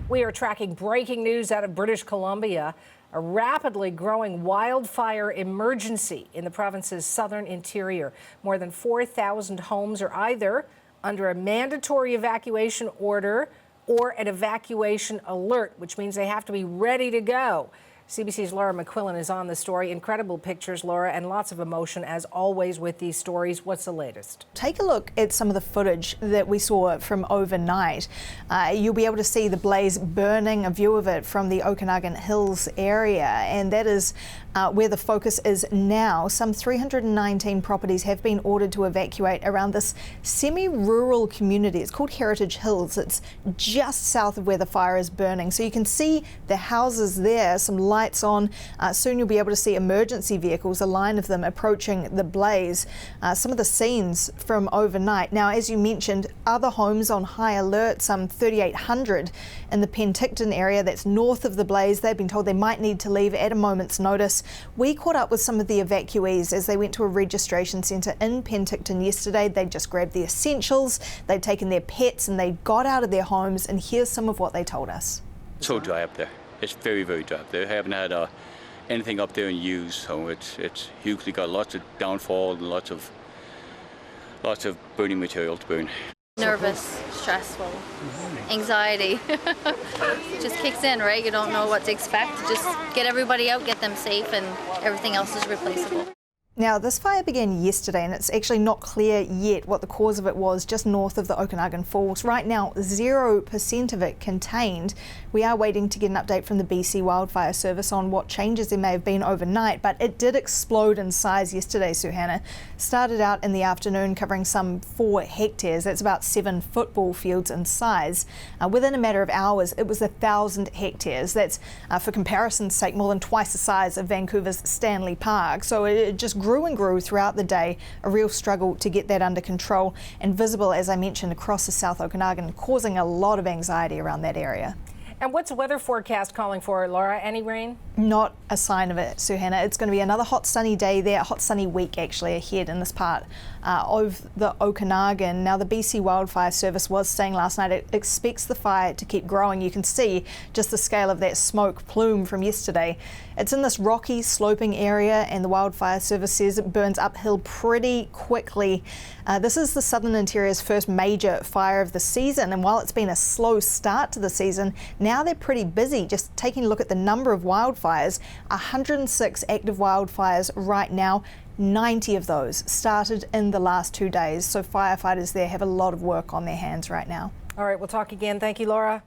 We are tracking breaking news out of British Columbia. A rapidly growing wildfire emergency in the province's southern interior. More than 4,000 homes are either under a mandatory evacuation order or an evacuation alert, which means they have to be ready to go. CBC's Laura McQuillan is on the story. Incredible pictures, Laura, and lots of emotion as always with these stories. What's the latest? Take a look at some of the footage that we saw from overnight. You'll be able to see the blaze burning, a view of it from the Okanagan Hills area, and that is where the focus is now. Some 319 properties have been ordered to evacuate around this semi-rural community. It's called Heritage Hills. It's just south of where the fire is burning. So you can see the houses there, some lights on. Soon you'll be able to see emergency vehicles, a line of them approaching the blaze. Some of the scenes from overnight. Now, as you mentioned, other homes on high alert, some 3,800 in the Penticton area that's north of the blaze. They've been told they might need to leave at a moment's notice. We caught up with some of the evacuees as they went to a registration centre in Penticton yesterday. They just grabbed the essentials, they'd taken their pets and they got out of their homes, and here's some of what they told us. It's so dry up there. It's very, very dry up there. I haven't had anything up there in use, so it's hugely got lots of downfall and lots of burning material to burn. Nervous, stressful, anxiety. It just kicks in, right? You don't know what to expect. Just get everybody out, get them safe, and everything else is replaceable. Now, this fire began yesterday and it's actually not clear yet what the cause of it was just north of the Okanagan Falls. Right now, 0% of it contained. We are waiting to get an update from the BC Wildfire Service on what changes there may have been overnight, but it did explode in size yesterday, Suhana. Started out in the afternoon covering some 4 hectares. That's about 7 football fields in size. Within a matter of hours, it was 1,000 hectares. That's, for comparison's sake, more than twice the size of Vancouver's Stanley Park. So it just grew and grew throughout the day, a real struggle to get that under control, and visible, as I mentioned, across the South Okanagan, causing a lot of anxiety around that area. And what's the weather forecast calling for, Laura? Any rain? Not a sign of it, Suhana. It's going to be another hot sunny day there, a hot sunny week actually ahead in this part of the Okanagan. Now, the BC Wildfire Service was saying last night it expects the fire to keep growing. You can see just the scale of that smoke plume from yesterday. It's in this rocky sloping area, and the Wildfire Service says it burns uphill pretty quickly. This is the Southern Interior's first major fire of the season, and while it's been a slow start to the season, now they're pretty busy. Just taking a look at the number of wildfires, 106 active wildfires right now. 90 of those started in the last 2 days. So firefighters there have a lot of work on their hands right now. All right, we'll talk again. Thank you, Laura.